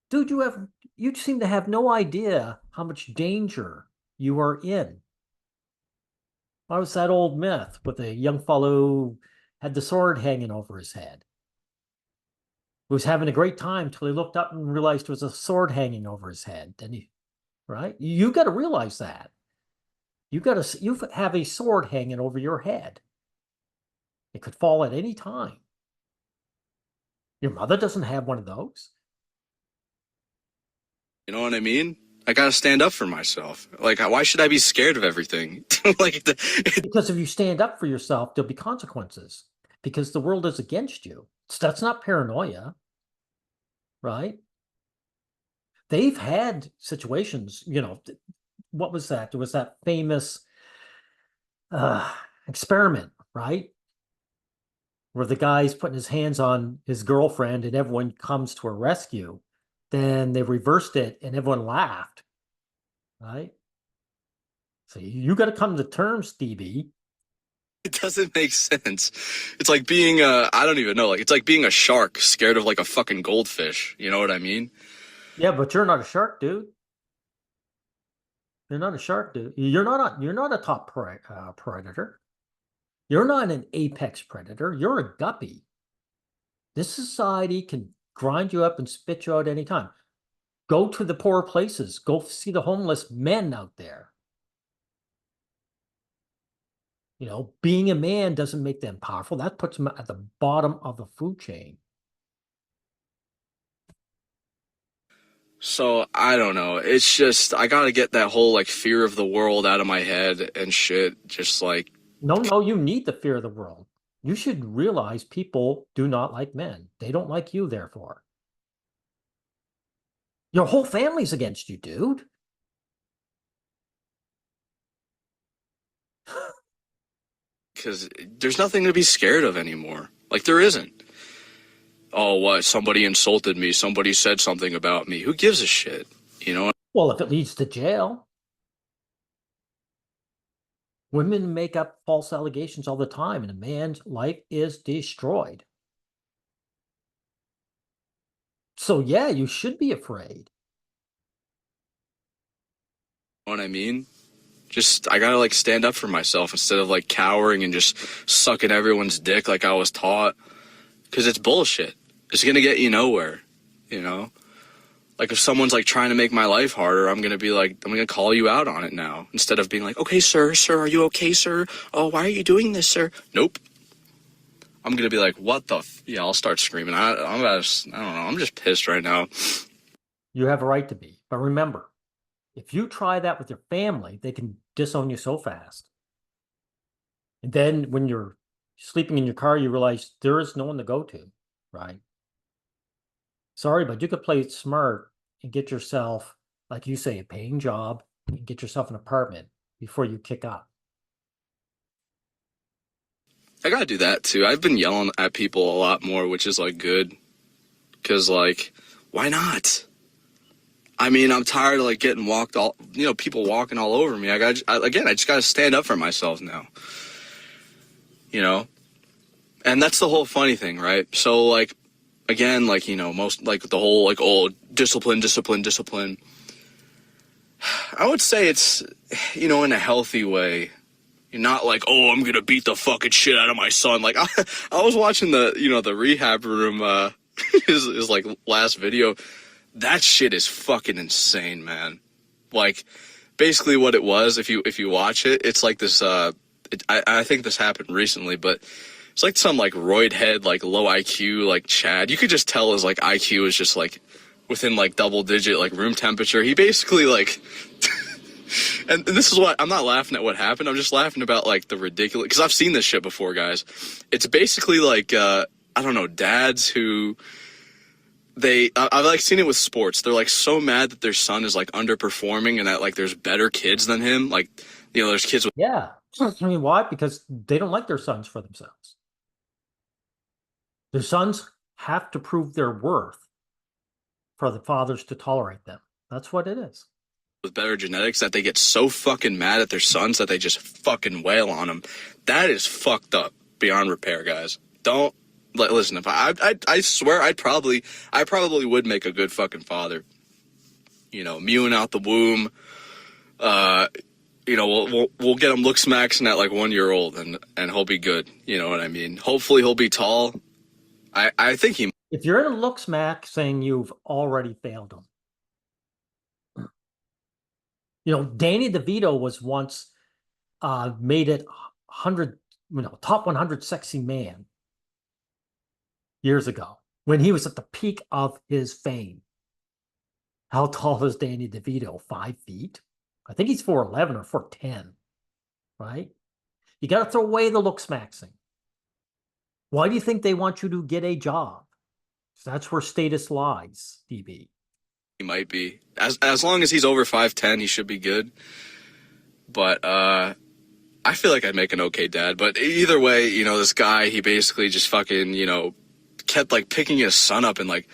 Dude, you seem to have no idea how much danger you are in. What was that old myth with a young fellow who had the sword hanging over his head? He was having a great time till he looked up and realized there was a sword hanging over his head. Didn't he? Right? You got to realize that. You have a sword hanging over your head. It could fall at any time. Your mother doesn't have one of those. You know what I mean? I gotta stand up for myself. Like, why should I be scared of everything? Because if you stand up for yourself, there'll be consequences. Because the world is against you. That's not paranoia, right? They've had situations, what was that? There was that famous experiment, right? where the guy's putting his hands on his girlfriend and everyone comes to her rescue. Then they reversed it and everyone laughed, right? So you got to come to terms, DB. It doesn't make sense. It's like being I don't even know, like it's like being a shark scared of like a fucking goldfish. You know what I mean? Yeah, but you're not a shark, dude. You're not a shark, dude. You're not a top predator. You're not an apex predator. You're a guppy. This society can grind you up and spit you out anytime. Go to the poor places. Go see the homeless men out there. Being a man doesn't make them powerful. That puts them at the bottom of the food chain. So I don't know. It's just I gotta get that whole like fear of the world out of my head and shit. Just like No, you need the fear of the world. You should realize people do not like men. They don't like you, therefore. Your whole family's against you, dude. because there's nothing to be scared of anymore. Like there isn't. Oh, what? Somebody insulted me. Somebody said something about me. Who gives a shit? You know? Well, if it leads to jail, women make up false allegations all the time, and a man's life is destroyed. So, yeah, you should be afraid. What I mean? Just I gotta like stand up for myself instead of like cowering and just sucking everyone's dick like I was taught. Because it's bullshit. It's gonna get you nowhere. You know? Like if someone's like trying to make my life harder, I'm gonna call you out on it now instead of being like, okay, sir, are you okay, sir? Oh, why are you doing this, sir? Nope. I'm gonna be like, what the? Yeah, I'll start screaming. I don't know. I'm just pissed right now. You have a right to be. But remember, if you try that with your family, they can disown you so fast. And then when you're sleeping in your car, you realize there is no one to go to, right? Sorry, but you could play it smart and get yourself, like you say, a paying job and get yourself an apartment before you kick up. I gotta do that too. I've been yelling at people a lot more, which is like good. Cause like, why not? I mean, I'm tired of like getting people walking all over me. I just gotta stand up for myself now. You know? And that's the whole funny thing, right? So like, again, like, most like the whole like, oh, discipline. I would say it's, in a healthy way. You're not like, oh, I'm gonna beat the fucking shit out of my son. Like I was watching the rehab room his like last video. That shit is fucking insane, man. Like basically what it was, if you watch it, it's like this I think this happened recently, but it's like some like roid head, like low IQ, like Chad. You could just tell his like IQ is just like within like double digit like room temperature. He basically like and this is what I'm not laughing at what happened. I'm just laughing about like the ridiculous, because I've seen this shit before, guys. It's basically like I don't know, dads who I've like seen it with sports. They're like so mad that their son is like underperforming and that like there's better kids than him. Like, there's kids with Yeah. I mean, why? Because they don't like their sons for themselves. Their sons have to prove their worth for the fathers to tolerate them. That's what it is. better genetics that they get so fucking mad at their sons that they just fucking wail on them. That is fucked up beyond repair, guys. Don't listen. If I swear I probably would make a good fucking father. Mewing out the womb. We'll get him looks maxing at like 1 year old and he'll be good. You know what I mean? Hopefully he'll be tall. I think he. If you're in a looks max saying you've already failed him. Danny DeVito was once made it 100, top 100 sexy man years ago when he was at the peak of his fame. How tall is Danny DeVito? 5 feet? I think he's 4'11" or 4'10", right? You got to throw away the looks maxing. Why do you think they want you to get a job? That's where status lies, DB. He might be. As long as he's over 5'10", he should be good. But I feel like I'd make an okay dad, but either way, you know, this guy, he basically just fucking, you know, kept like picking his son up and like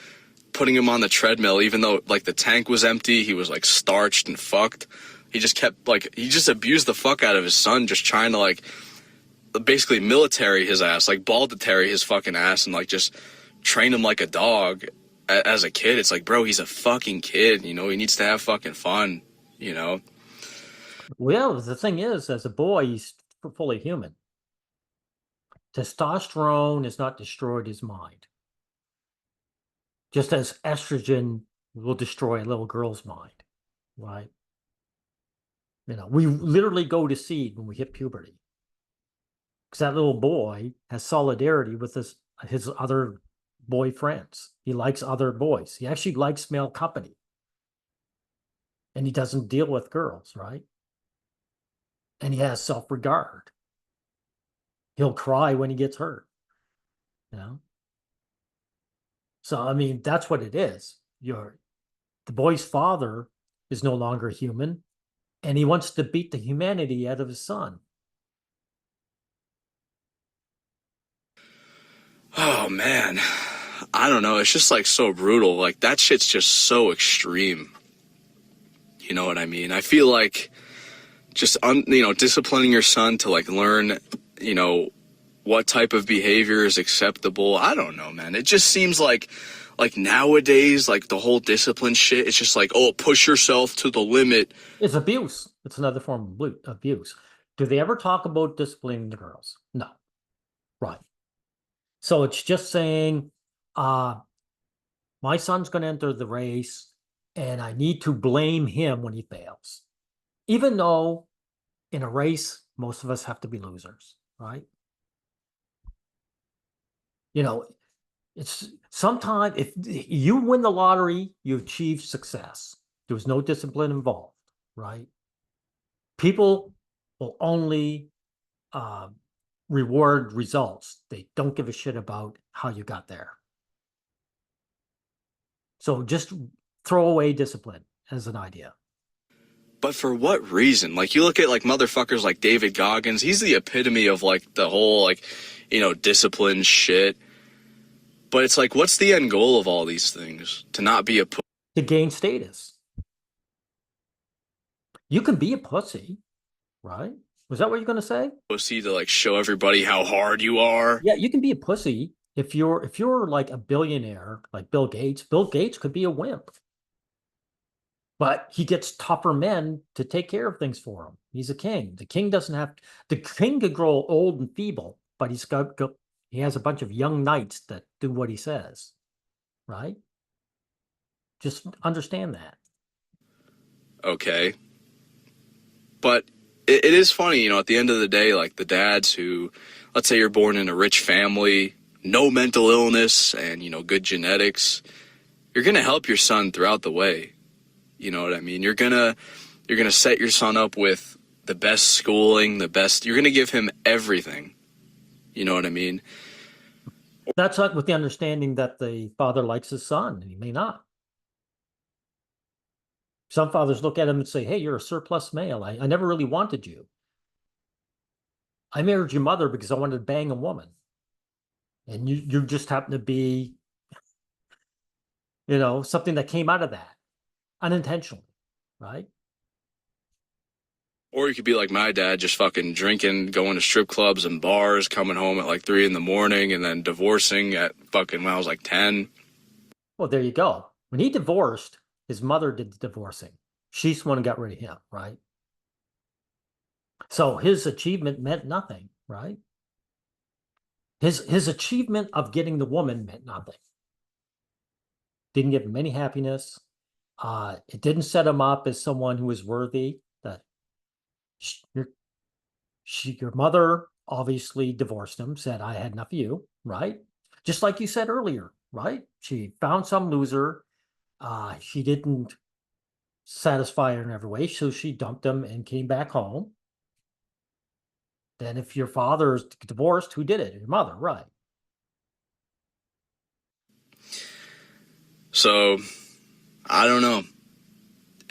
putting him on the treadmill, even though like the tank was empty, he was like starched and fucked. He just kept like, he just abused the fuck out of his son, just trying to like basically military his ass, like balditary his fucking ass, and like just train him like a dog as a kid. It's like, bro, he's a fucking kid, you know, he needs to have fucking fun, you know. Well, the thing is, as a boy, he's fully human. Testosterone has not destroyed his mind, just as estrogen will destroy a little girl's mind, right? You know, we literally go to seed when we hit puberty, because that little boy has solidarity with his other boy friends. He likes other boys. He actually likes male company, and he doesn't deal with girls, right? And he has self-regard. He'll cry when he gets hurt, you know? So, I mean, that's what it is. The boy's father is no longer human, and he wants to beat the humanity out of his son. Oh man, I don't know. It's just like so brutal. Like that shit's just so extreme. You know what I mean? I feel like just you know, disciplining your son to like learn, you know, what type of behavior is acceptable. I don't know, man. It just seems like nowadays, like the whole discipline shit, it's just like, oh, push yourself to the limit. It's abuse. It's another form of abuse. Do they ever talk about disciplining the girls? No. Right. So it's just saying, my son's going to enter the race, and I need to blame him when he fails. Even though in a race, most of us have to be losers, right? You know, it's sometimes if you win the lottery, you achieve success. There was no discipline involved, right? People will only reward results. They don't give a shit about how you got there. So just throw away discipline as an idea. But for what reason? Like you look at like motherfuckers like David Goggins, he's the epitome of like the whole like, you know, discipline shit. But it's like, what's the end goal of all these things? To not be a To gain status. You can be a pussy, right? Was that what you're going to say? pussy, to like show everybody how hard you are. Yeah, you can be a pussy if you're like a billionaire, like Bill Gates. Bill Gates could be a wimp, but he gets tougher men to take care of things for him. He's a king. The king doesn't have the king could grow old and feeble, but he has a bunch of young knights that do what he says, right? Just understand that. Okay. But it is funny, you know, at the end of the day, like the dads who, let's say you're born in a rich family, no mental illness, and, you know, good genetics, you're going to help your son throughout the way. You know what I mean? You're going to set your son up with the best schooling, you're going to give him everything. You know what I mean? That's not with the understanding that the father likes his son, and he may not. Some fathers look at him and say, hey, you're a surplus male. I never really wanted you. I married your mother because I wanted to bang a woman. And you just happen to be, you know, something that came out of that unintentionally, right? Or you could be like my dad, just fucking drinking, going to strip clubs and bars, coming home at like 3 a.m, and then divorcing at fucking when I was like 10. Well, there you go. When he divorced, his mother did the divorcing. She's the one who got rid of him, right? So his achievement meant nothing, right? His achievement of getting the woman meant nothing. Didn't give him any happiness. It didn't set him up as someone who was worthy. That your mother obviously divorced him, said, I had enough of you, right? Just like you said earlier, right? She found some loser. She didn't satisfy her in every way, so she dumped him and came back home. Then if your father's divorced, who did it? Your mother, right? So I don't know.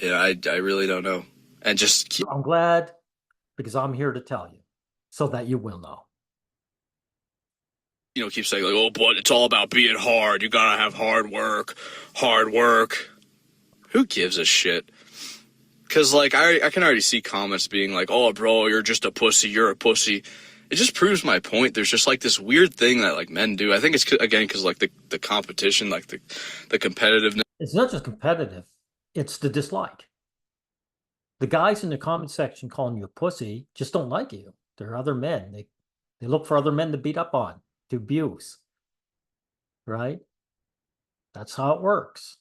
Yeah, I really don't know. And just keep. I'm glad because I'm here to tell you. so that you will know. You know, keep saying like, oh, but it's all about being hard. You gotta have hard work, hard work. Who gives a shit? Because like I can already see comments being like, oh, bro, you're just a pussy. You're a pussy. It just proves my point. There's just like this weird thing that like men do. I think it's again because like the competition, like the competitiveness. It's not just competitive, it's the dislike. The guys in the comment section calling you a pussy just don't like you. They're other men. They look for other men to beat up on, to abuse. Right? That's how it works.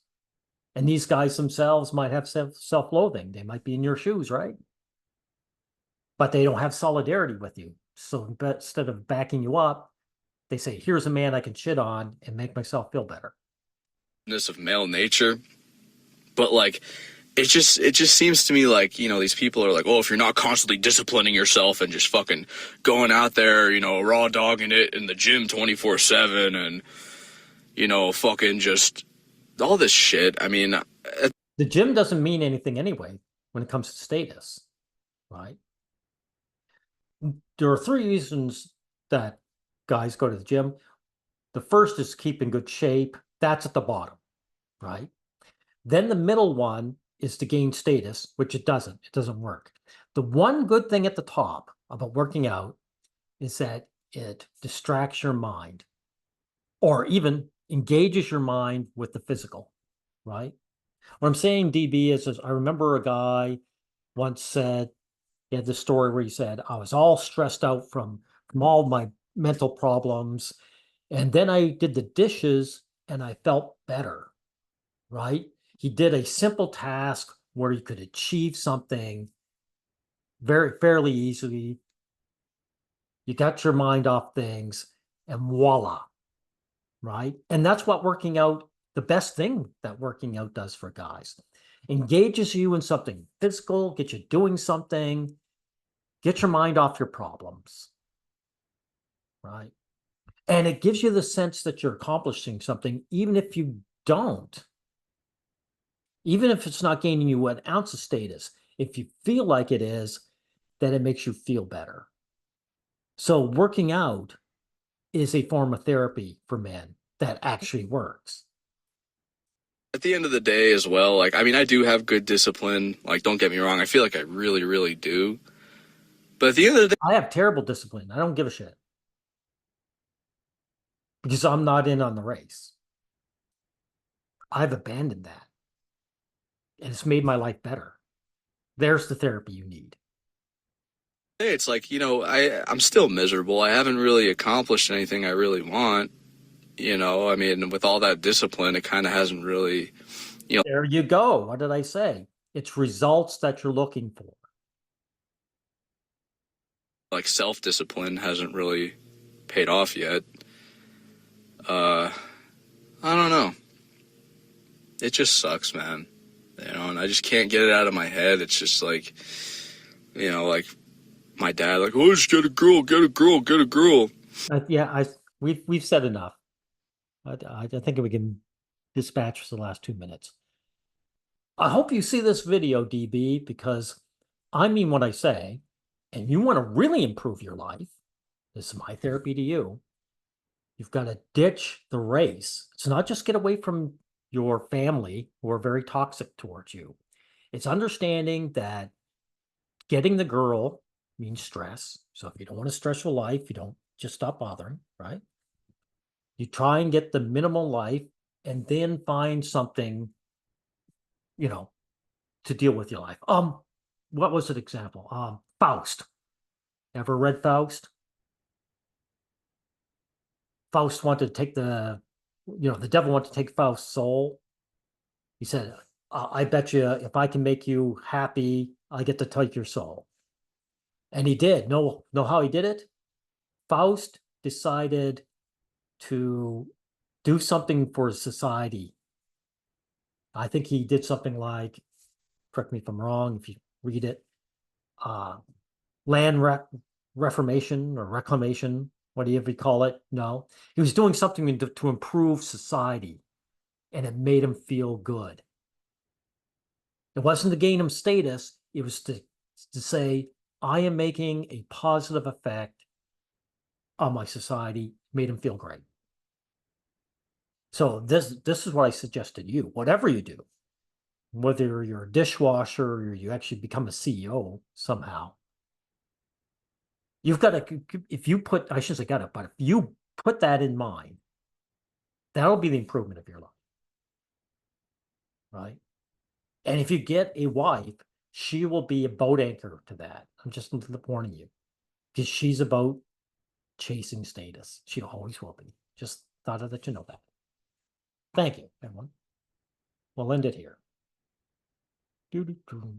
And these guys themselves might have self-loathing. They might be in your shoes, right? But they don't have solidarity with you. So instead of backing you up, they say, here's a man I can shit on and make myself feel better. Of male nature, but like it just seems to me like, you know, these people are like, oh, if you're not constantly disciplining yourself and just fucking going out there, you know, raw dogging it in the gym 24/7 and, you know, fucking just all this shit. I mean, the gym doesn't mean anything anyway when it comes to status, right? There are 3 reasons that guys go to the gym. The first is keep in good shape. That's at the bottom, right? Then the middle one is to gain status, which it doesn't. It doesn't work. The one good thing at the top about working out is that it distracts your mind or even engages your mind with the physical, right? What I'm saying, DB, is I remember a guy once said, he had this story where he said, I was all stressed out from all my mental problems. And then I did the dishes and I felt better, right? He did a simple task where he could achieve something fairly easily. You got your mind off things and voila, right? And that's what working out, the best thing that working out does for guys. Engages you in something physical, get you doing something, get your mind off your problems, right? And it gives you the sense that you're accomplishing something, even if you don't. Even if it's not gaining you an ounce of status, if you feel like it is, then it makes you feel better. So working out is a form of therapy for men that actually works. at the end of the day as well, like, I mean, I do have good discipline. Like, don't get me wrong. I feel like I really, really do. But at the end of the day, I have terrible discipline. I don't give a shit. Because I'm not in on the race. I've abandoned that. And it's made my life better. There's the therapy you need. it's like, you know, I'm still miserable. I haven't really accomplished anything I really want. You know, I mean, with all that discipline, it kind of hasn't really, There you go. What did I say? It's results that you're looking for. like, self-discipline hasn't really paid off yet. I don't know. It just sucks, man. You know, and I just can't get it out of my head. It's just like, you know, like my dad, like, oh, just get a girl, get a girl, get a girl. We've said enough. I think we can dispatch for the last 2 minutes. I hope you see this video, DB, because I mean what I say, and you want to really improve your life. This is my therapy to you. You've got to ditch the race. It's not just get away from your family who are very toxic towards you. It's understanding that getting the girl means stress. So if you don't want a stressful life, you don't just stop bothering, right? You try and get the minimal life and then find something, you know, to deal with your life. What was an example? Faust. Ever read Faust? Faust wanted to take the devil wanted to take Faust's soul. He said, I bet you if I can make you happy, I get to take your soul. And he did. Know how he did it? Faust decided to do something for society. I think he did something like, correct me if I'm wrong, if you read it, land reformation or reclamation, whatever you call it. No, he was doing something to improve society, and it made him feel good. It wasn't to gain him status. It was to say, I am making a positive effect on my society, made him feel great. So this is what I suggest to you. Whatever you do, whether you're a dishwasher or you actually become a CEO somehow, you've got to, if you put, I shouldn't say got it, but if you put that in mind, that'll be the improvement of your life. Right? And if you get a wife, she will be a boat anchor to that. I'm just warning you, because she's about chasing status. She always will be. Just thought I'd let you know that. Thank you, everyone. We'll end it here. Doo-doo-doo.